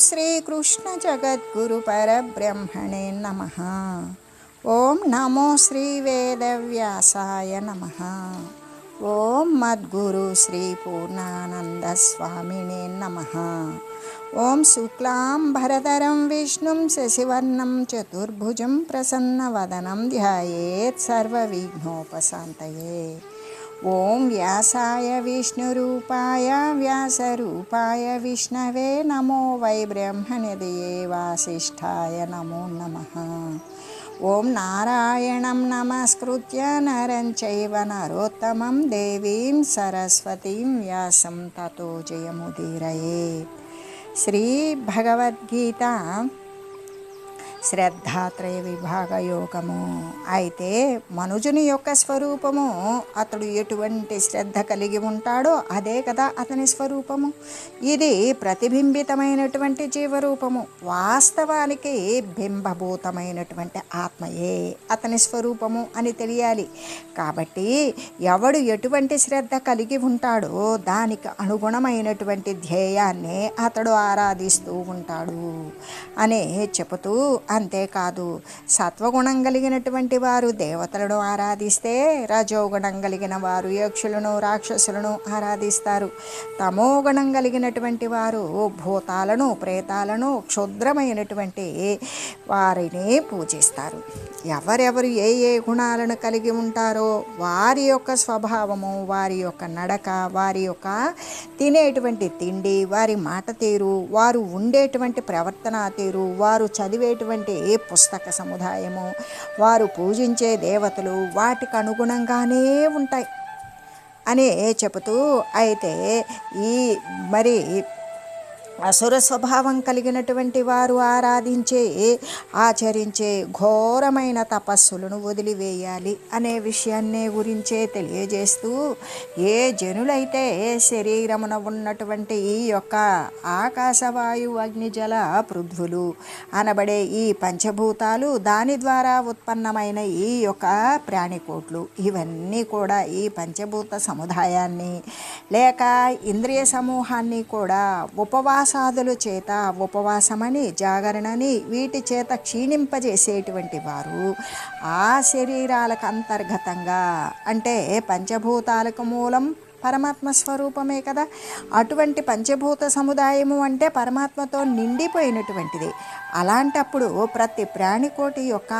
శ్రీకృష్ణ జగద్గురు పరబ్రహ్మణే నమః. ఓం నమో శ్రీ వేదవ్యాసాయ నమః. ఓం మద్గురు శ్రీ పూర్ణానంద స్వామినే నమః. ఓం శుక్లాంబరధరం విష్ణుం శశివర్ణం చతుర్భుజం ప్రసన్నవదనం ధ్యాయేత్ సర్వవిఘ్నోపశాంతయే. ఓం వ్యాసాయ విష్ణురూపాయ వ్యాసరూపాయ విష్ణవే నమో వై బ్రహ్మనిధయే వాసిష్ఠాయ నమో నమః. ఓం నారాయణం నమస్కృత్య నరం చైవ నరోత్తమం దేవీం సరస్వతీం వ్యాసం తతో జయముదీరయేత్. శ్రీ భగవద్గీత శ్రద్ధాత్రయ విభాగ యోగము. అయితే మనుజుని యొక్క స్వరూపము, అతడు ఎటువంటి శ్రద్ధ కలిగి ఉంటాడో అదే కదా అతని స్వరూపము. ఇది ప్రతిబింబితమైనటువంటి జీవరూపము. వాస్తవానికి బింబభూతమైనటువంటి ఆత్మయే అతని స్వరూపము అని తెలియాలి. కాబట్టి ఎవడు ఎటువంటి శ్రద్ధ కలిగి ఉంటాడో దానికి అనుగుణమైనటువంటి ధ్యేయాన్ని అతడు ఆరాధిస్తూ ఉంటాడు అనే చెబుతూ, అంతేకాదు సత్వగుణం కలిగినటువంటి వారు దేవతలను ఆరాధిస్తే, రజోగుణం కలిగిన వారు యక్షులను రాక్షసులను ఆరాధిస్తారు. తమోగుణం కలిగినటువంటి వారు భూతాలను ప్రేతాలను క్షుద్రమైనటువంటి వారిని పూజిస్తారు. ఎవరెవరు ఏ ఏ గుణాలను కలిగి ఉంటారో వారి యొక్క స్వభావము, వారి యొక్క నడక, వారి యొక్క తినేటువంటి తిండి, వారి మాట తీరు, వారు ఉండేటువంటి ప్రవర్తన తీరు, వారు చదివేటువంటి పుస్తక సముదాయము, వారు పూజించే దేవతలు వాటికి అనుగుణంగానే ఉంటాయి అని చెబుతూ, అయితే ఈ మరి అసుర స్వభావం కలిగినటువంటి వారు ఆచరించే ఘోరమైన తపస్సులను వదిలివేయాలి అనే విషయాన్నే గురించే తెలియజేస్తూ, ఏ జనులైతే శరీరమున ఉన్నటువంటి ఈ యొక్క ఆకాశవాయు అగ్నిజల పృథ్వులు అనబడే ఈ పంచభూతాలు, దాని ద్వారా ఉత్పన్నమైన ఈ యొక్క ప్రాణికోట్లు, ఇవన్నీ కూడా ఈ పంచభూత సముదాయాన్ని లేక ఇంద్రియ సమూహాన్ని కూడా ఉపవాసాదుల చేత, ఉపవాసమని జాగరణని వీటి చేత క్షీణింపజేసేటువంటి వారు ఆ శరీరాలకు అంతర్గతంగా, అంటే పంచభూతాలకు మూలం పరమాత్మ స్వరూపమే కదా. అటువంటి పంచభూత సముదాయము అంటే పరమాత్మతో నిండిపోయినటువంటిది. అలాంటప్పుడు ప్రతి ప్రాణికోటి యొక్క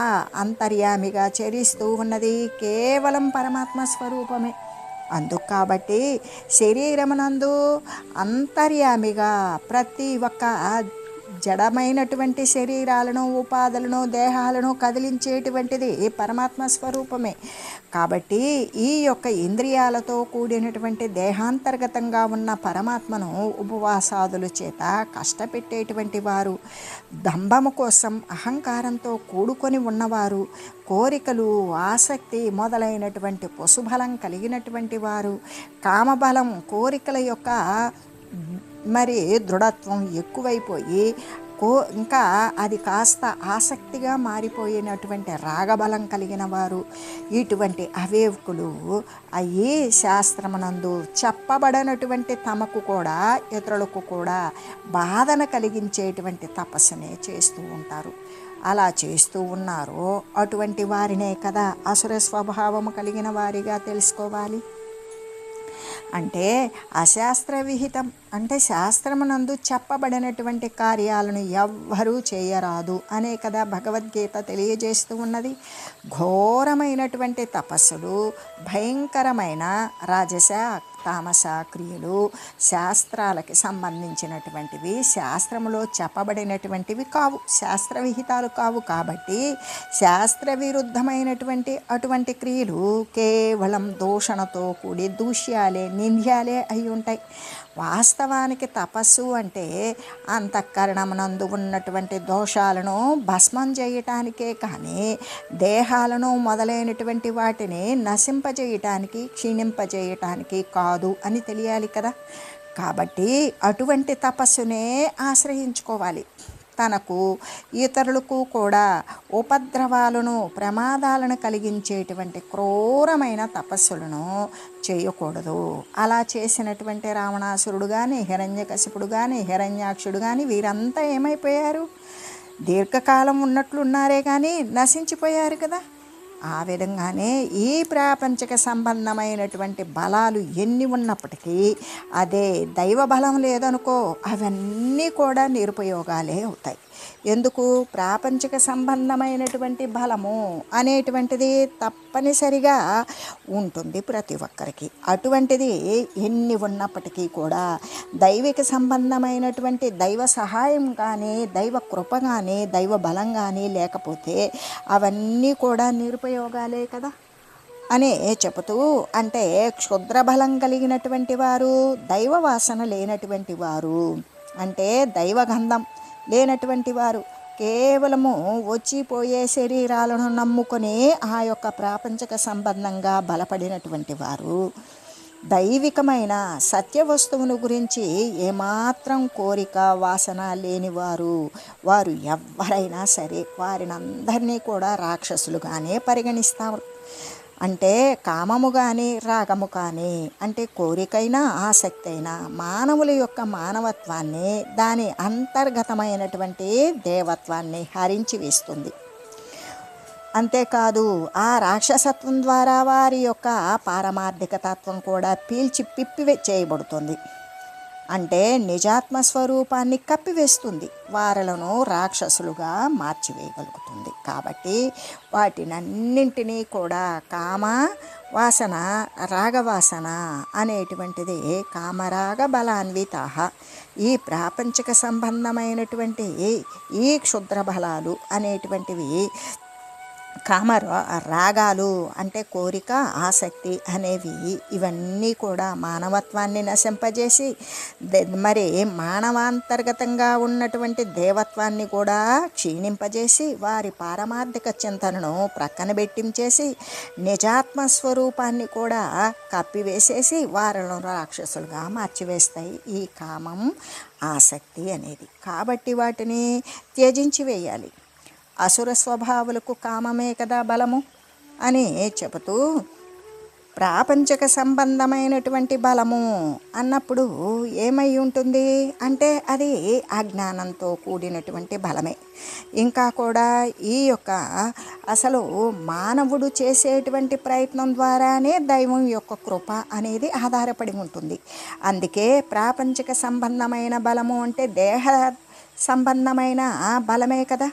అంతర్యామిగా చరిస్తూ ఉన్నది కేవలం పరమాత్మ స్వరూపమే. అందుకు కాబట్టి శరీరమునందు అంతర్యామిగా ప్రతి ఒక్క జడమైనటువంటి శరీరాలను, ఉపాధులను, దేహాలను కదిలించేటువంటిది పరమాత్మ స్వరూపమే. కాబట్టి ఈ యొక్క ఇంద్రియాలతో కూడినటువంటి దేహాంతర్గతంగా ఉన్న పరమాత్మను ఉపవాసాదుల చేత కష్టపెట్టేటువంటి వారు, దంభము కోసం అహంకారంతో కూడుకొని ఉన్నవారు, కోరికలు, ఆసక్తి మొదలైనటువంటి పశుబలం కలిగినటువంటి వారు, కామబలం, కోరికల యొక్క మరి దృఢత్వం ఎక్కువైపోయి ఇంకా అది కాస్త ఆసక్తిగా మారిపోయినటువంటి రాగబలం కలిగిన వారు, ఇటువంటి అవేకులు అయ్యి శాస్త్రమునందు చెప్పబడినటువంటి తమకు కూడా ఇతరులకు కూడా బాధన కలిగించేటువంటి తపస్సునే చేస్తూ ఉంటారు. అలా చేస్తూ ఉన్నారో అటువంటి వారినే కదా అసుర స్వభావము కలిగిన వారిగా తెలుసుకోవాలి. అంటే అశాస్త్ర విహితం, అంటే శాస్త్రమునందు చెప్పబడినటువంటి కార్యాలను ఎవ్వరూ చేయరాదు అనే కదా భగవద్గీత తెలియజేస్తూ ఉన్నది. ఘోరమైనటువంటి తపస్సులు, భయంకరమైన రాజస తామస క్రియలు శాస్త్రాలకి సంబంధించినటువంటివి, శాస్త్రములో చెప్పబడినటువంటివి కావు, శాస్త్ర విహితాలు కావు. కాబట్టి శాస్త్ర విరుద్ధమైనటువంటి అటువంటి క్రియలు కేవలం దూషణతో కూడి దూష్యాలే, నింద్యాలే అయి ఉంటాయి. వాస్తవానికి తపస్సు అంటే అంతఃకరణమునందు ఉన్నటువంటి దోషాలను భస్మం చేయటానికే కానీ దేహాలను మొదలైనటువంటి వాటిని నశింపజేయటానికి, క్షీణింపజేయటానికి కాదు అని తెలియాలి కదా. కాబట్టి అటువంటి తపస్సునే ఆశ్రయించుకోవాలి. తనకు ఇతరులకు కూడా ఉపద్రవాలను ప్రమాదాలను కలిగించేటువంటి క్రూరమైన తపస్సులను చేయకూడదు. అలా చేసినటువంటి రావణాసురుడు కానీ, హిరణ్యకశిపుడు కానీ, హిరణ్యాక్షుడు కానీ వీరంతా ఏమైపోయారు? దీర్ఘకాలం ఉన్నట్లున్నారే కానీ నశించిపోయారు కదా. ఆ విధంగానే ఈ ప్రాపంచిక సంబంధమైనటువంటి బలాలు ఎన్ని ఉన్నప్పటికీ అదే దైవ బలం లేదనుకో, అవన్నీ కూడా నిరుపయోగాలే అవుతాయి. ఎందుకు? ప్రాపంచిక సంబంధమైనటువంటి బలము అనేటువంటిది తప్పనిసరిగా ఉంటుంది ప్రతి ఒక్కరికి. అటువంటిది ఎన్ని ఉన్నప్పటికీ కూడా దైవిక సంబంధమైనటువంటి దైవ సహాయం కానీ, దైవ కృప కానీ, దైవ బలం కానీ లేకపోతే అవన్నీ కూడా నిరుపయోగాలే కదా అనే చెబుతూ, అంటే క్షుద్ర బలం కలిగినటువంటి వారు, దైవ వాసన లేనటువంటి వారు, అంటే దైవగంధం లేనటువంటి వారు, కేవలము వచ్చిపోయే శరీరాలను నమ్ముకొని ఆ యొక్క ప్రాపంచిక సంబంధంగా బలపడినటువంటి వారు, దైవికమైన సత్య వస్తువును గురించి ఏమాత్రం కోరిక వాసన లేనివారు, వారు ఎవరైనా సరే వారిని అందరినీ కూడా రాక్షసులుగానే పరిగణిస్తారు. అంటే కామము కానీ, రాగము కానీ, అంటే కోరికైనా ఆసక్తి అయినా మానవుల యొక్క మానవత్వాన్ని, దాని అంతర్గతమైనటువంటి దేవత్వాన్ని హరించి వేస్తుంది. అంతేకాదు ఆ రాక్షసత్వం ద్వారా వారి యొక్క పారమార్థిక తత్వం కూడా పీల్చి పిప్పి చేయబడుతుంది. అంటే నిజాత్మ స్వరూపాన్ని కప్పివేస్తుంది, వారలను రాక్షసులుగా మార్చివేయగలుగుతుంది. కాబట్టి వాటినన్నింటినీ కూడా కామ వాసన, రాగవాసన అనేటువంటిది కామరాగ బలాన్వితాః, ఈ ప్రాపంచిక సంబంధమైనటువంటి ఈ క్షుద్ర బలాలు అనేటువంటివి కామ రాగాలు అంటే కోరిక, ఆసక్తి అనేవి ఇవన్నీ కూడా మానవత్వాన్ని నశింపజేసి మరి మానవాంతర్గతంగా ఉన్నటువంటి దేవత్వాన్ని కూడా క్షీణింపజేసి వారి పారమార్థిక చింతనను ప్రక్కన పెట్టించేసి నిజాత్మ స్వరూపాన్ని కూడా కప్పివేసేసి వారిని రాక్షసులుగా మార్చివేస్తాయి ఈ కామం, ఆసక్తి అనేది. కాబట్టి వాటిని త్యజించి వేయాలి. అసుర స్వభావులకు కామమే కదా బలము అని చెబుతూ, ప్రాపంచక సంబంధమైనటువంటి బలము అన్నప్పుడు ఏమై ఉంటుంది అంటే అది అజ్ఞానంతో కూడినటువంటి బలమే. ఇంకా కూడా ఈ యొక్క అసలు మానవుడు చేసేటువంటి ప్రయత్నం ద్వారానే దైవం యొక్క కృప అనేది ఆధారపడి ఉంటుంది. అందుకే ప్రాపంచిక సంబంధమైన బలము అంటే దేహ సంబంధమైన బలమే కదా.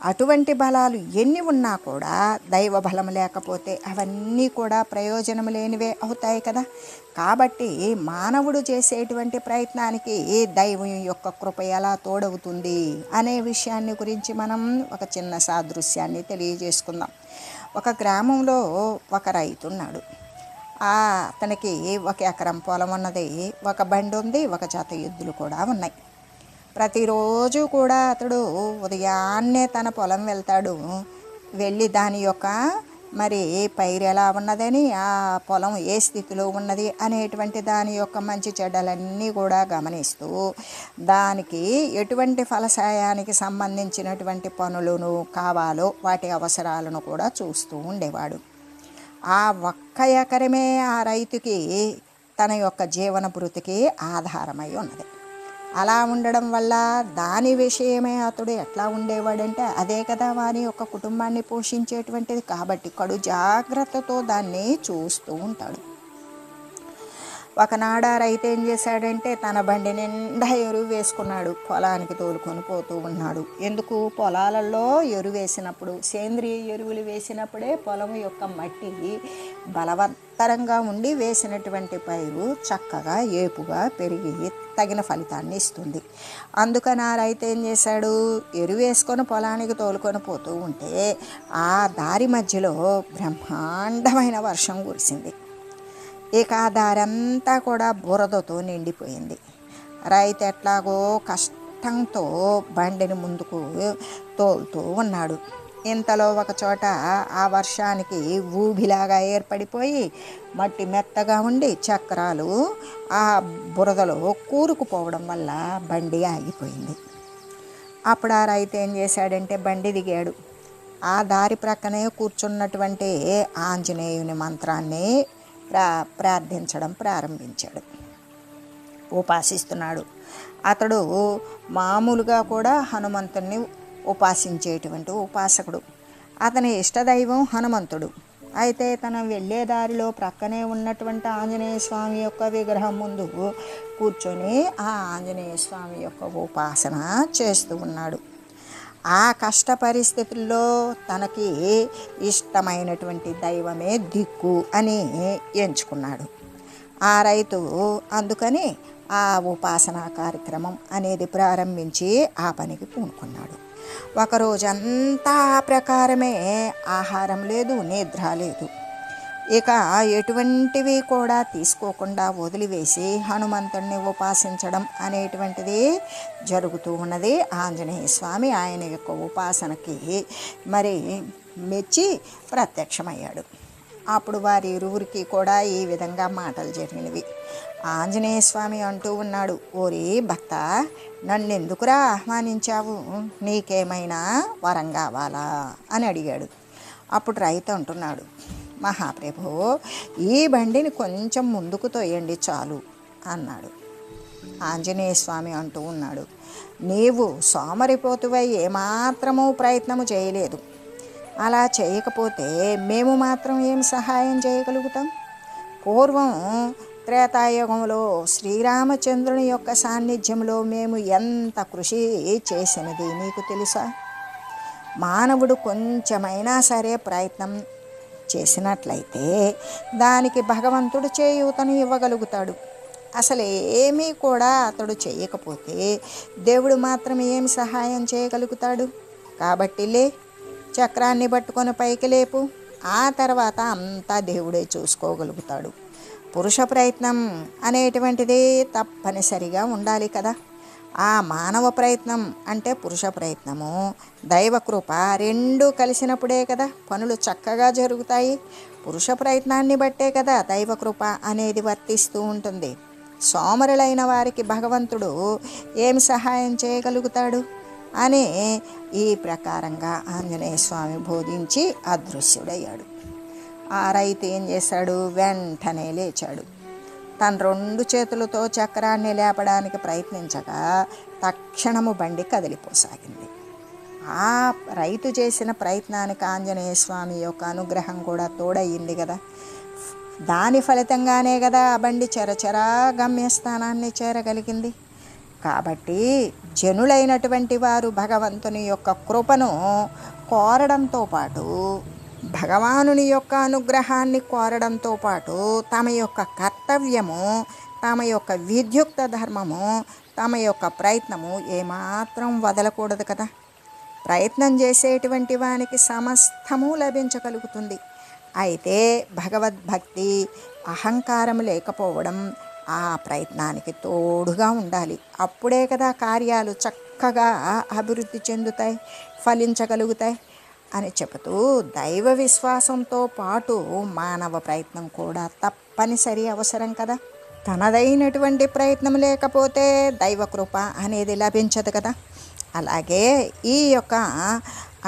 అటువంటి బలాలు ఎన్ని ఉన్నా కూడా దైవ బలం లేకపోతే అవన్నీ కూడా ప్రయోజనం లేనివే అవుతాయి కదా. కాబట్టి మానవుడు చేసేటువంటి ప్రయత్నానికి దైవం యొక్క కృప ఎలా తోడవుతుంది అనే విషయాన్ని గురించి మనం ఒక చిన్న సాదృశ్యాన్ని తెలియజేసుకుందాం. ఒక గ్రామంలో ఒక రైతు ఉన్నాడు. అతనికి 1 ఎకరం పొలం ఉన్నది, ఒక బండి ఉంది, ఒక జత ఎద్దులు కూడా ఉన్నాయి. ప్రతిరోజు కూడా అతడు ఉదయాన్నే తన పొలం వెళ్తాడు. వెళ్ళి దాని యొక్క మరి పైరు ఎలా ఉన్నదని, ఆ పొలం ఏ స్థితిలో ఉన్నది అనేటువంటి దాని యొక్క మంచి చెడ్డలన్నీ కూడా గమనిస్తూ దానికి ఎటువంటి ఫలసాయానికి సంబంధించినటువంటి పనులను కావాలో వాటి అవసరాలను కూడా చూస్తూ ఉండేవాడు. ఆ 1 ఎకరమే ఆ రైతుకి తన యొక్క జీవన భృతికి ఆధారమై ఉన్నది. అలా ఉండడం వల్ల దాని విషయమే అతడు ఎట్లా ఉండేవాడంటే అదే కదా వారి యొక్క కుటుంబాన్ని పోషించేటువంటిది. కాబట్టి కడు జాగ్రత్తతో దాన్ని చూస్తూ ఉంటాడు. ఒకనాడు ఆ రైతు ఏం చేశాడంటే తన బండి నిండా ఎరువు వేసుకున్నాడు, పొలానికి తోలుకొని పోతూ ఉన్నాడు. ఎందుకు? పొలాలలో ఎరువు వేసినప్పుడు, సేంద్రియ ఎరువులు వేసినప్పుడే పొలం యొక్క మట్టి బలవత్తరంగా ఉండి వేసినటువంటి పైరు చక్కగా ఏపుగా పెరిగి తగిన ఫలితాన్ని ఇస్తుంది. అందుకని ఆ రైతు ఏం చేశాడు, ఎరువు వేసుకొని పొలానికి తోలుకొని పోతూ ఉంటే ఆ దారి మధ్యలో బ్రహ్మాండమైన వర్షం కురిసింది. ఇక ఆ దారంతా కూడా బురదతో నిండిపోయింది. రైతు ఎట్లాగో కష్టంతో బండిని ముందుకు తోలుతూ ఉన్నాడు. ఇంతలో ఒక చోట ఆ వర్షానికి ఊబిలాగా ఏర్పడిపోయి మట్టి మెత్తగా ఉండి చక్రాలు ఆ బురదలో కూరుకుపోవడం వల్ల బండి ఆగిపోయింది. అప్పుడు ఆ రైతు ఏం చేశాడంటే బండి దిగాడు. ఆ దారి ప్రక్కనే కూర్చున్నటువంటి ఆంజనేయుని మంత్రాన్ని ప్రార్థించడం ప్రారంభించాడు. ఉపాసిస్తున్నాడు. అతడు మామూలుగా కూడా హనుమంతుణ్ణి ఉపాసించేటువంటి ఉపాసకుడు. అతని ఇష్టదైవం హనుమంతుడు. అయితే తన వెళ్ళే దారిలో ప్రక్కనే ఉన్నటువంటి ఆంజనేయ స్వామి యొక్క విగ్రహం ముందు కూర్చొని ఆ ఆంజనేయ స్వామి యొక్క ఉపాసన చేస్తూ ఉన్నాడు. ఆ కష్ట పరిస్థితుల్లో తనకి ఇష్టమైనటువంటి దైవమే దిక్కు అని ఎంచుకున్నాడు ఆ రైతు. అందుకని ఆ ఉపాసనా కార్యక్రమం అనేది ప్రారంభించి ఆ పనికి పూనుకున్నాడు. ఒకరోజంతా ఆ ప్రకారమే ఆహారం లేదు, నిద్ర లేదు. ఇక ఎటువంటివి కూడా తీసుకోకుండా వదిలివేసి హనుమంతుడిని ఉపాసించడం అనేటువంటిది జరుగుతూ ఉన్నది. ఆంజనేయ స్వామి ఆయన యొక్క ఉపాసనకి మరి మెచ్చి ప్రత్యక్షమయ్యాడు. అప్పుడు వారి ఇరువురికి కూడా ఈ విధంగా మాటలు జరిగినవి. ఆంజనేయ స్వామి అంటూ ఉన్నాడు, ఓరి భక్త, నన్నెందుకురా ఆహ్వానించావు? నీకేమైనా వరం కావాలా అని అడిగాడు. అప్పుడు రైతు అంటున్నాడు, మహాప్రభు, ఈ బండిని కొంచెం ముందుకు తోయండి చాలు అన్నాడు. ఆంజనేయ స్వామి అంటూ ఉన్నాడు, నీవు సోమరిపోతువై ఏమాత్రమూ ప్రయత్నము చేయలేదు. అలా చేయకపోతే మేము మాత్రం ఏం సహాయం చేయగలుగుతాం? పూర్వం త్రేతాయుగంలో శ్రీరామచంద్రుని యొక్క సాన్నిధ్యంలో మేము ఎంత కృషి చేసినది నీకు తెలుసా? మానవుడు కొంచెమైనా సరే ప్రయత్నం చేసినట్లయితే దానికి భగవంతుడు చేయూతను ఇవ్వగలుగుతాడు. అసలు ఏమీ కూడా అతడు చేయకపోతే దేవుడు మాత్రం ఏమి సహాయం చేయగలుగుతాడు? కాబట్టి చక్రాన్ని పట్టుకొని పైకి లేపు, ఆ తర్వాత అంతా దేవుడే చూసుకోగలుగుతాడు. పురుష ప్రయత్నం అనేటువంటిది తప్పనిసరిగా ఉండాలి కదా. ఆ మానవ ప్రయత్నం అంటే పురుష ప్రయత్నము, దైవకృప రెండూ కలిసినప్పుడే కదా పనులు చక్కగా జరుగుతాయి. పురుష ప్రయత్నాన్ని బట్టే కదా దైవకృప అనేది వర్తిస్తూ ఉంటుంది. సోమరులైన వారికి భగవంతుడు ఏమి సహాయం చేయగలుగుతాడు అని ఈ ప్రకారంగా ఆంజనేయ స్వామి బోధించి అదృశ్యుడయ్యాడు. ఆ రైతు ఏం చేశాడు? వెంటనే లేచాడు. తన 2 చేతులతో చక్రాన్ని లేపడానికి ప్రయత్నించగా తక్షణము బండి కదిలిపోసాగింది. ఆ రైతు చేసిన ప్రయత్నానికి ఆంజనేయ స్వామి యొక్క అనుగ్రహం కూడా తోడయ్యింది కదా. దాని ఫలితంగానే కదా ఆ బండి చరచరా గమ్యస్థానాన్ని చేరగలిగింది. కాబట్టి జనులైనటువంటి వారు భగవంతుని యొక్క కృపను కోరడంతో పాటు, భగవానుని యొక్క అనుగ్రహాన్ని కోరడంతో పాటు తమ యొక్క కర్తవ్యము, తమ యొక్క విద్యుక్త ధర్మము, తమ యొక్క ప్రయత్నము ఏమాత్రం వదలకూడదు కదా. ప్రయత్నం చేసేటువంటి వానికి సమస్తము లభించగలుగుతుంది. అయితే భగవద్భక్తి, అహంకారం లేకపోవడం ఆ ప్రయత్నానికి తోడుగా ఉండాలి. అప్పుడే కదా కార్యాలు చక్కగా అభివృద్ధి చెందుతాయి, ఫలించగలుగుతాయి అని చెబుతూ దైవ విశ్వాసంతో పాటు మానవ ప్రయత్నం కూడా తప్పనిసరి అవసరం కదా. తనదైనటువంటి ప్రయత్నం లేకపోతే దైవకృప అనేది లభించదు కదా. అలాగే ఈ యొక్క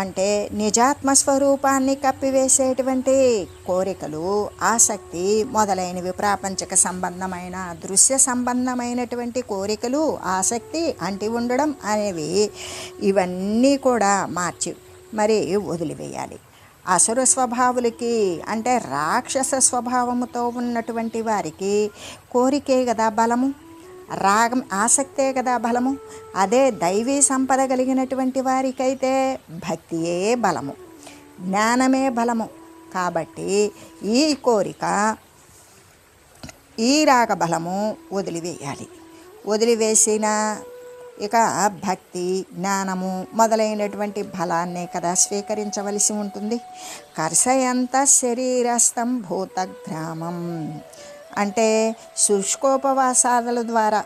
అంటే నిజాత్మ స్వరూపాన్ని కప్పివేసేటువంటి కోరికలు, ఆసక్తి మొదలైనవి, ప్రాపంచిక సంబంధమైన, దృశ్య సంబంధమైనటువంటి కోరికలు, ఆసక్తి అంటి ఉండడం అనేవి ఇవన్నీ కూడా మార్చి మరి వదిలివేయాలి. అసుర స్వభావులకి అంటే రాక్షస స్వభావముతో ఉన్నటువంటి వారికి కోరికే కదా బలము, రాగం, ఆసక్తే కదా బలము. అదే దైవీ సంపద కలిగినటువంటి వారికైతే భక్తియే బలము, జ్ఞానమే బలము. కాబట్టి ఈ కోరిక, ఈ రాగ బలము వదిలివేయాలి. వదిలివేసిన ఇక భక్తి, జ్ఞానము మొదలైనటువంటి బలాన్నే కదా స్వీకరించవలసి ఉంటుంది. కర్షయంత శరీరస్థం భూతగ్రామం అంటే శుష్కోపవాసాదుల ద్వారా,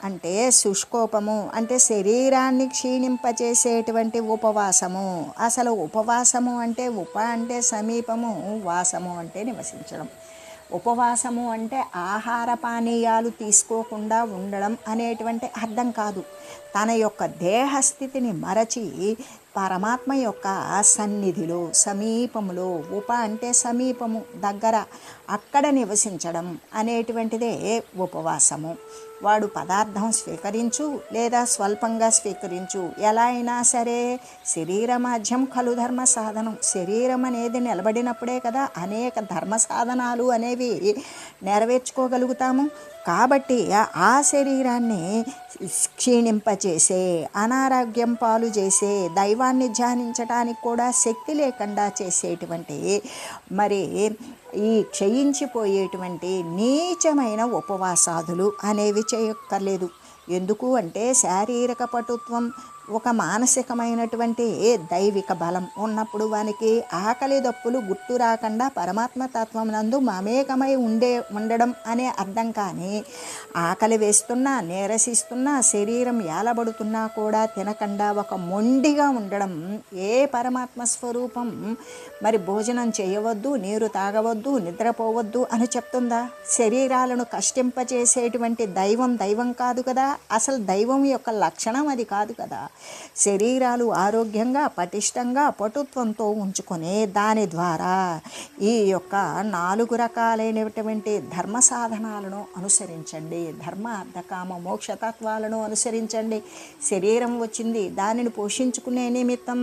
అంటే శుష్కోపము అంటే శరీరాన్ని క్షీణింపచేసేటువంటి ఉపవాసము. అసలు ఉపవాసము అంటే ఉప అంటే సమీపము, వాసము అంటే నివసించడం. ఉపవాసము అంటే ఆహార పానీయాలు తీసుకోకుండా ఉండడం అనేటువంటి అర్థం కాదు. తన యొక్క దేహస్థితిని మరచి పరమాత్మ యొక్క సన్నిధిలో సమీపములో, అంటే సమీపము దగ్గర, అక్కడ నివసించడం అనేటువంటిదే ఉపవాసము. వాడు పదార్థం స్వీకరించు లేదా స్వల్పంగా స్వీకరించు, ఎలా అయినా సరే శరీరమాధ్యం ఖలు ధర్మ సాధనం. శరీరం అనేది నిలబడినప్పుడే కదా అనేక ధర్మ సాధనాలు అనేవి నెరవేర్చుకోగలుగుతాము. కాబట్టి ఆ శరీరాన్ని క్షీణింపచేసే, అనారోగ్యం పాలు చేసే, దైవాన్ని ధ్యానించడానికి కూడా శక్తి లేకుండా చేసేటువంటి మరి ఈ క్షయించిపోయేటువంటి నీచమైన ఉపవాసాదులు అనేవి చేయక్కర్లేదు. ఎందుకు అంటే శారీరక పటుత్వం ఒక మానసికమైనటువంటి దైవిక బలం ఉన్నప్పుడు వానికి ఆకలి దప్పులు గుర్తు రాకుండా పరమాత్మ తత్వం నందు మమేకమై ఉండడం అనే అర్థం. కానీ ఆకలి వేస్తున్నా, నీరసిస్తున్నా, శరీరం ఏలబడుతున్నా కూడా తినకుండా ఒక మొండిగా ఉండడం ఏ పరమాత్మ స్వరూపం మరి భోజనం చేయవద్దు, నీరు తాగవద్దు, నిద్రపోవద్దు అని చెప్తుందా? శరీరాలను కష్టింపచేసేటువంటి దైవం కాదు కదా. అసలు దైవం యొక్క లక్షణం అది కాదు కదా. శరీరాలు ఆరోగ్యంగా, పటిష్టంగా, పటుత్వంతో ఉంచుకొని దాని ద్వారా ఈ యొక్క 4 రకాలైనటువంటి ధర్మ సాధనాలను అనుసరించండి. ధర్మ, అర్థ, కామ, మోక్షతత్వాలను అనుసరించండి. శరీరం వచ్చింది, దానిని పోషించుకునే నిమిత్తం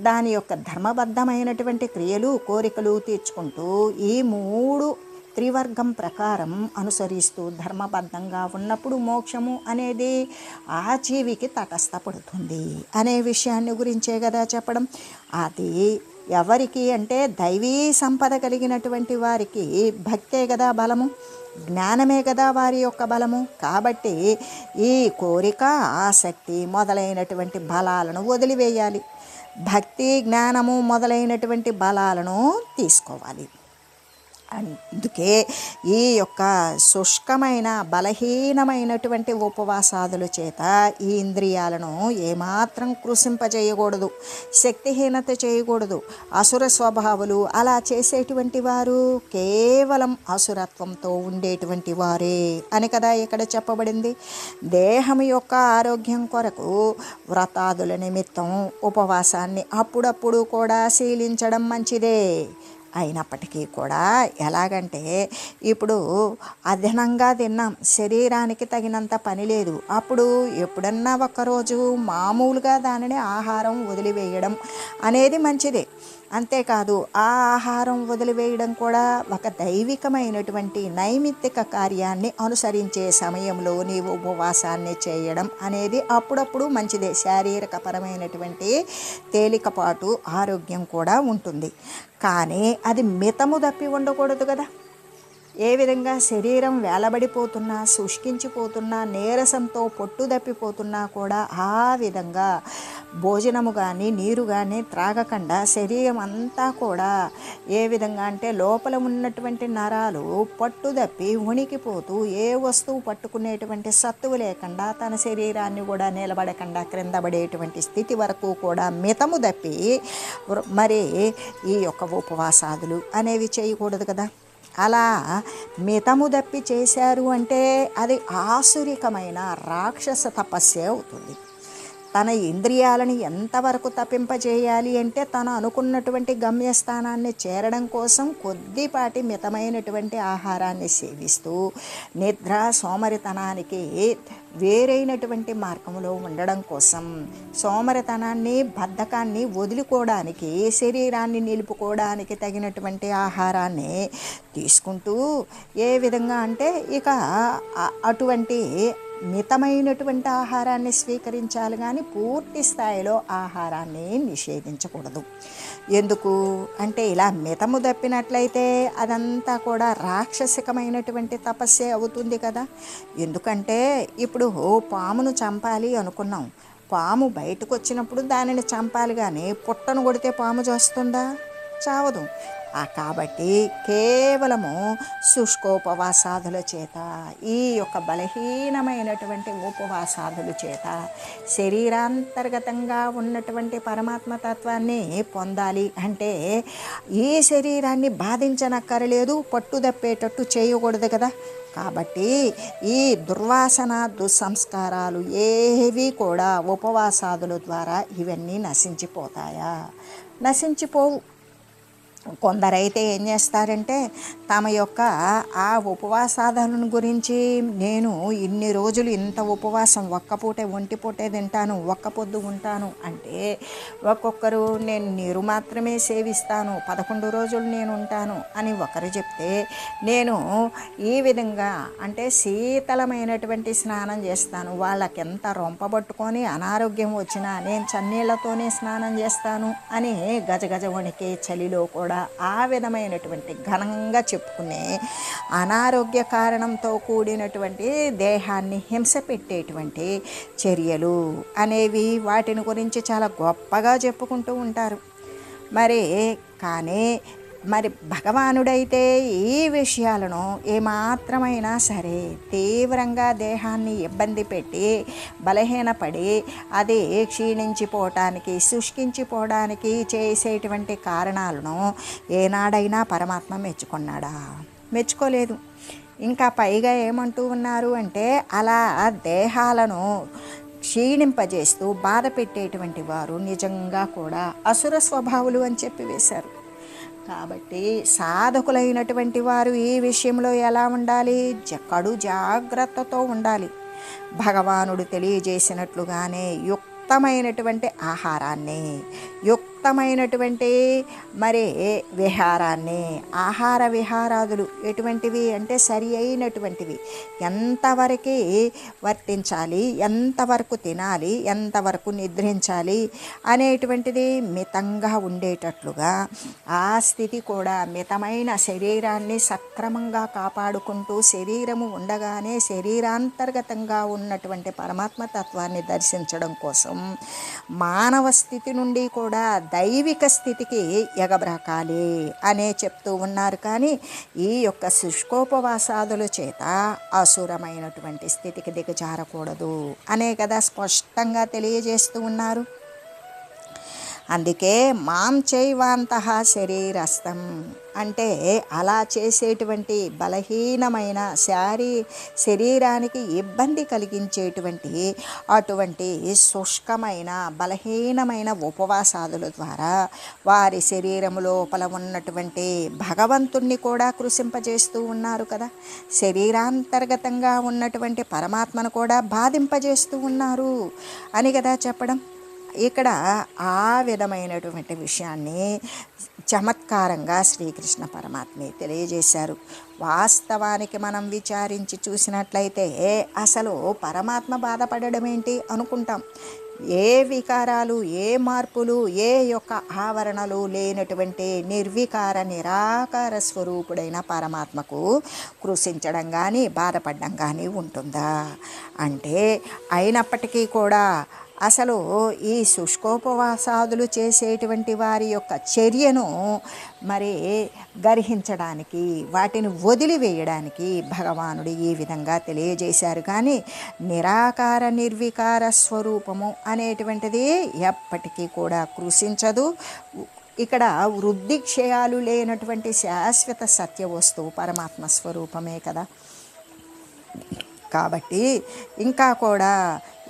దాని యొక్క ధర్మబద్ధమైనటువంటి క్రియలు, కోరికలు తీర్చుకుంటూ ఈ 3 త్రివర్గం ప్రకారం అనుసరిస్తూ ధర్మబద్ధంగా ఉన్నప్పుడు మోక్షము అనేది ఆ జీవికి తటస్థపడుతుంది అనే విషయాన్ని గురించే కదా చెప్పడం. అది ఎవరికి అంటే దైవీ సంపద కలిగినటువంటి వారికి భక్తే కదా బలము, జ్ఞానమే కదా వారి యొక్క బలము. కాబట్టి ఈ కోరిక, ఆసక్తి మొదలైనటువంటి బలాలను వదిలివేయాలి. భక్తి, జ్ఞానము మొదలైనటువంటి బలాలను తీసుకోవాలి. అందుకే ఈ యొక్క శుష్కమైన బలహీనమైనటువంటి ఉపవాసాదుల చేత ఈ ఇంద్రియాలను ఏమాత్రం కృషింపజేయకూడదు, శక్తిహీనత చేయకూడదు. అసుర స్వభావులు అలా చేసేటువంటి వారు కేవలం అసురత్వంతో ఉండేటువంటి వారే అని కదా ఇక్కడ చెప్పబడింది. దేహం యొక్క ఆరోగ్యం కొరకు వ్రతాదుల నిమిత్తం ఉపవాసాన్ని అప్పుడప్పుడు కూడా శీలించడం మంచిదే. అయినప్పటికీ కూడా ఎలాగంటే ఇప్పుడు అదనంగా తిన్నాం, శరీరానికి తగినంత పని లేదు, అప్పుడు ఎప్పుడన్నా ఒక్కరోజు మామూలుగా దానిని ఆహారం వదిలివేయడం అనేది మంచిదే. అంతేకాదు ఆ ఆహారం వదిలివేయడం కూడా ఒక దైవికమైనటువంటి నైమిత్తిక కార్యాన్ని అనుసరించే సమయంలో నీవు ఉపవాసాన్ని చేయడం అనేది అప్పుడప్పుడు మంచిదే. శారీరకపరమైనటువంటి తేలికపాటు ఆరోగ్యం కూడా ఉంటుంది. కానీ అది మితము తప్పి ఉండకూడదు కదా. ఏ విధంగా శరీరం వేలబడిపోతున్నా, శుష్కించిపోతున్నా, నీరసంతో పొట్టు తప్పిపోతున్నా కూడా ఆ విధంగా భోజనము కానీ నీరు కానీ త్రాగకుండా శరీరం అంతా కూడా ఏ విధంగా అంటే లోపల ఉన్నటువంటి నరాలు పట్టుదప్పి వణికిపోతూ ఏ వస్తువు పట్టుకునేటువంటి సత్తువు లేకుండా తన శరీరాన్ని కూడా నిలబడకుండా క్రింద పడేటువంటి స్థితి వరకు కూడా మితము తప్పి మరి ఈ యొక్క ఉపవాసాదులు అనేవి చేయకూడదు కదా. అలా మితము దప్పి చేశారు అంటే అది ఆసురికమైన రాక్షస తపస్సే అవుతుంది. తన ఇంద్రియాలను ఎంతవరకు తప్పింపజేయాలి అంటే తను అనుకున్నటువంటి గమ్యస్థానాన్ని చేరడం కోసం కొద్దిపాటి మితమైనటువంటి ఆహారాన్ని సేవిస్తూ నిద్ర, సోమరితనానికి వేరైనటువంటి మార్గంలో ఉండడం కోసం, సోమరితనాన్ని, బద్ధకాన్ని వదులుకోవడానికి, శరీరాన్ని నిలుపుకోవడానికి తగినటువంటి ఆహారాన్ని తీసుకుంటూ ఏ విధంగా అంటే ఇక అటువంటి మితమైనటువంటి ఆహారాన్ని స్వీకరించాలి కానీ పూర్తి స్థాయిలో ఆహారాన్ని నిషేధించకూడదు. ఎందుకు అంటే ఇలా మితము తప్పినట్లయితే అదంతా కూడా రాక్షసికమైనటువంటి తపస్సే అవుతుంది కదా. ఎందుకంటే ఇప్పుడు పామును చంపాలి అనుకున్నాం, పాము బయటకు వచ్చినప్పుడు దానిని చంపాలి కానీ పుట్టను కొడితే పాము చేస్తుందా? చావదు. కాబట్టి కేవలము శుష్కోపవాసాదుల చేత, ఈ యొక్క బలహీనమైనటువంటి ఉపవాసాదుల చేత శరీరాంతర్గతంగా ఉన్నటువంటి పరమాత్మ తత్వాన్ని పొందాలి అంటే ఈ శరీరాన్ని బాధించనక్కరలేదు, పట్టుదప్పేటట్టు చేయకూడదు కదా. కాబట్టి ఈ దుర్వాసన దుస్సంస్కారాలు ఏవి కూడా ఉపవాసాదుల ద్వారా ఇవన్నీ నశించిపోతాయా? నశించిపోవు. కొందరైతే ఏం చేస్తారంటే తమ యొక్క ఆ ఉపవాసాలను గురించి, నేను ఇన్ని రోజులు ఇంత ఉపవాసం, ఒక్కపూటే ఒంటిపూటే తింటాను, ఒక్క పొద్దు ఉంటాను అంటే, ఒక్కొక్కరు నేను నీరు మాత్రమే సేవిస్తాను, 11 రోజులు నేను ఉంటాను అని ఒకరు చెప్తే, నేను ఈ విధంగా అంటే శీతలమైనటువంటి స్నానం చేస్తాను, వాళ్ళకి ఎంత రొంపబట్టుకొని అనారోగ్యం వచ్చినా నేను చన్నీళ్లతోనే స్నానం చేస్తాను అని గజగజ వణికే చలిలో కూడా ఆ విధమైనటువంటి ఘనంగా చెప్పుకునే అనారోగ్య కారణంతో కూడినటువంటి దేహాన్ని హింస పెట్టేటువంటి చర్యలు అనేవి, వాటిని గురించి చాలా గొప్పగా చెప్పుకుంటూ ఉంటారు. మరి భగవానుడైతే ఈ విషయాలను ఏమాత్రమైనా సరే తీవ్రంగా దేహాన్ని ఇబ్బంది పెట్టి బలహీనపడి అది క్షీణించిపోవటానికి, శుష్కించిపోవడానికి చేసేటువంటి కారణాలను ఏనాడైనా పరమాత్మ మెచ్చుకున్నాడా? మెచ్చుకోలేదు. ఇంకా పైగా ఏమంటూ ఉన్నారు అంటే, అలా దేహాలను క్షీణింపజేస్తూ బాధ పెట్టేటువంటి వారు నిజంగా కూడా అసుర స్వభావులు అని చెప్పి వేశారు. కాబట్టి సాధకులైనటువంటి వారు ఈ విషయంలో ఎలా ఉండాలి? కడు జాగ్రత్తతో ఉండాలి. భగవానుడు తెలియజేసినట్లుగానే యుక్తమైనటువంటి ఆహారాన్ని, యుక్తమైనటువంటి విహారాన్ని, ఆహార విహారాదులు ఎటువంటివి అంటే సరి అయినటువంటివి, ఎంతవరకు వర్తించాలి, ఎంతవరకు తినాలి, ఎంతవరకు నిద్రించాలి అనేటువంటిది మితంగా ఉండేటట్లుగా, ఆ స్థితి కూడా మితమైన శరీరాన్ని సక్రమంగా కాపాడుకుంటూ, శరీరము ఉండగానే శరీరాంతర్గతంగా ఉన్నటువంటి పరమాత్మతత్వాన్ని దర్శించడం కోసం మానవ స్థితి నుండి కూడా దైవిక స్థితికి ఎగబ్రాకాలి అనే చెప్తూ ఉన్నారు. కానీ ఈ యొక్క శుష్కోపవాసాదుల చేత అసురమైనటువంటి స్థితికి దిగజారకూడదు అనే కదా స్పష్టంగా తెలియజేస్తూ ఉన్నారు. అందుకే మాం చైవాంతః శరీరస్థం అంటే అలా చేసేటువంటి బలహీనమైన శరీరానికి ఇబ్బంది కలిగించేటువంటి అటువంటి శుష్కమైన బలహీనమైన ఉపవాసాదుల ద్వారా వారి శరీరం లోపల ఉన్నటువంటి భగవంతుణ్ణి కూడా కృషింపజేస్తూ ఉన్నారు కదా. శరీరాంతర్గతంగా ఉన్నటువంటి పరమాత్మను కూడా బాధింపజేస్తూ ఉన్నారు అని కదా చెప్పడం. ఇక్కడ ఆ విధమైనటువంటి విషయాన్ని చమత్కారంగా శ్రీకృష్ణ పరమాత్మే తెలియజేశారు. వాస్తవానికి మనం విచారించి చూసినట్లయితే అసలు పరమాత్మ బాధపడడం ఏంటి అనుకుంటాం. ఏ వికారాలు, ఏ మార్పులు, ఏ యొక్క ఆవరణలు లేనటువంటి నిర్వికార నిరాకార స్వరూపుడైన పరమాత్మకు కృషించడం కానీ బాధపడడం కానీ ఉంటుందా అంటే, అయినప్పటికీ కూడా అసలు ఈ శుష్కోపవాసాదులు చేసేటువంటి వారి యొక్క చర్యను గర్హించడానికి, వాటిని వదిలివేయడానికి భగవానుడు ఈ విధంగా తెలియజేశారు. కానీ నిరాకార నిర్వికార స్వరూపము అనేటువంటిది ఎప్పటికీ కూడా కృషించదు. ఇక్కడ వృద్ధి క్షయాలు లేనటువంటి శాశ్వత సత్య వస్తువు పరమాత్మ స్వరూపమే కదా. కాబట్టి ఇంకా కూడా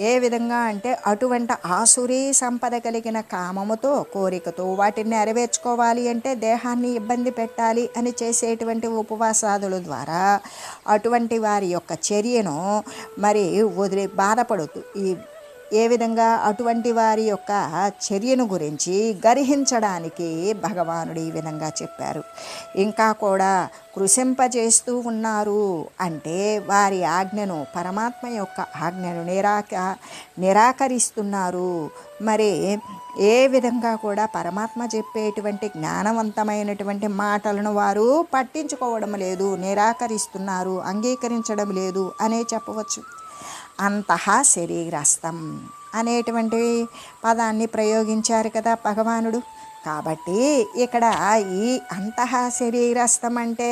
ఏ విధంగా అంటే, అటువంటి ఆసురీ సంపద కలిగిన కామముతో, కోరికతో వాటిని నెరవేర్చుకోవాలి అంటే దేహాన్ని ఇబ్బంది పెట్టాలి అని చేసేటువంటి ఉపవాసాదుల ద్వారా అటువంటి వారి యొక్క చర్యను వదిలి బాధపడుతూ ఏ విధంగా అటువంటి వారి యొక్క చర్యను గురించి గర్హించడానికి భగవానుడు ఈ విధంగా చెప్పారు. ఇంకా కూడా కృషింపజేస్తూ ఉన్నారు అంటే వారి ఆజ్ఞను, పరమాత్మ యొక్క ఆజ్ఞను నిరాకరిస్తున్నారు. ఏ విధంగా కూడా పరమాత్మ చెప్పేటువంటి జ్ఞానవంతమైనటువంటి మాటలను వారు పట్టించుకోవడం లేదు, నిరాకరిస్తున్నారు, అంగీకరించడం లేదు అనే చెప్పవచ్చు. అంతః శరీరస్థం అనేటువంటి పదాన్ని ప్రయోగించారు కదా భగవానుడు. కాబట్టి ఇక్కడ ఈ అంతః శరీరస్థం అంటే,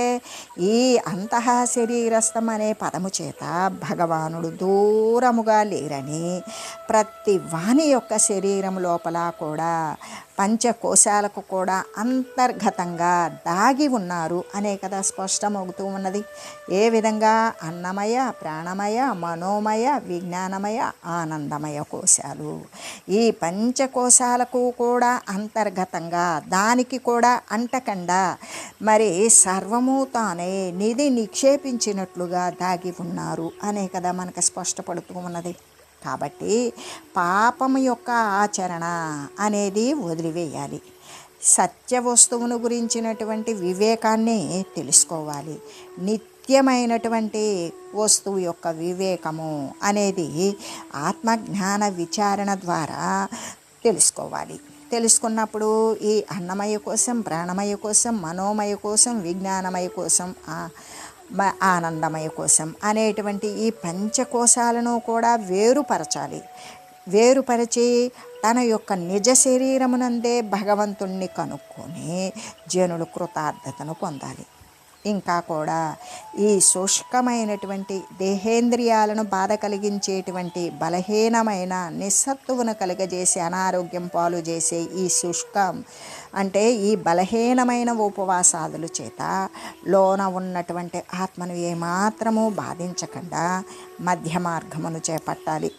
ఈ అంతః శరీరస్థం అనే పదము చేత భగవానుడు దూరముగా లేరని, ప్రతి వాని యొక్క శరీరం లోపల కూడా పంచకోశాలకు కూడా అంతర్గతంగా దాగి ఉన్నారు అనే కదా స్పష్టమవుతూ ఉన్నది. ఏ విధంగా అన్నమయ, ప్రాణమయ, మనోమయ, విజ్ఞానమయ, ఆనందమయ కోశాలు. ఈ పంచకోశాలకు కూడా అంతర్గతంగా, దానికి కూడా అంటకుండా మరి సర్వము తానే నిధి నిక్షేపించినట్లుగా దాగి ఉన్నారు అనే కదా మనకు స్పష్టపడుతూ ఉన్నది. కాబట్టి పాపము యొక్క ఆచరణ అనేది వదిలివేయాలి. సత్య వస్తువును గురించినటువంటి వివేకాన్ని తెలుసుకోవాలి. నిత్యమైనటువంటి వస్తువు యొక్క వివేకము అనేది ఆత్మజ్ఞాన విచారణ ద్వారా తెలుసుకోవాలి. తెలుసుకున్నప్పుడు ఈ అన్నమయ కోసం, ప్రాణమయ కోసం, మనోమయ కోసం, విజ్ఞానమయ కోసం, ఆనందమయ కోసం అనేటువంటి ఈ పంచకోశాలను కూడా వేరుపరచాలి. వేరుపరిచి తన యొక్క నిజ శరీరమునందే భగవంతుణ్ణి కనుక్కొని జనులు కృతార్థతను పొందాలి. ఇంకా కూడా ఈ శుష్కమైనటువంటి దేహేంద్రియాలను బాధ కలిగించేటువంటి బలహీనమైన నిస్సత్తువును కలుగజేసి అనారోగ్యం పాలు చేసే ఈ శుష్కం అంటే ఈ బలహీనమైన ఉపవాసాదుల చేత లోన ఉన్నటువంటి ఆత్మను ఏమాత్రము బాధించకుండా మధ్య మార్గమును చేపట్టాలి.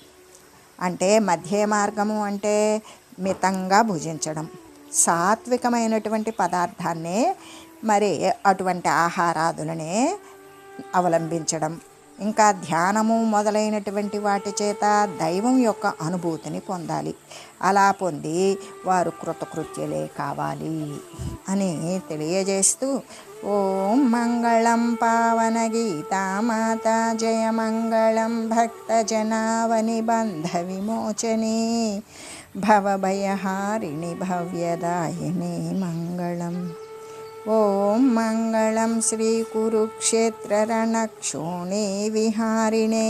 అంటే మధ్య మార్గము అంటే మితంగా భుజించడం, సాత్వికమైనటువంటి పదార్థాన్నే మరి అటువంటి ఆహారాదులనే అవలంబించడం, ఇంకా ధ్యానము మొదలైనటువంటి వాటి చేత దైవం యొక్క అనుభూతిని పొందాలి. అలా పొంది వారు కృతకృత్యులే కావాలి అని తెలియజేస్తూ ఓం మంగళం పావన గీతామాత జయ మంగళం భక్తజనావని బంధ విమోచనే భవభయహారిణి భవ్యదాయిని మంగళం. ఓం మంగళం శ్రీ కురుక్షేత్ర రణక్షోణే విహారిణే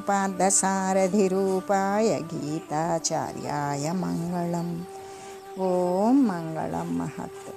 పార్థసారథి రూపాయ గీతాచార్యాయ మంగళం. ఓం మంగళం మహత్.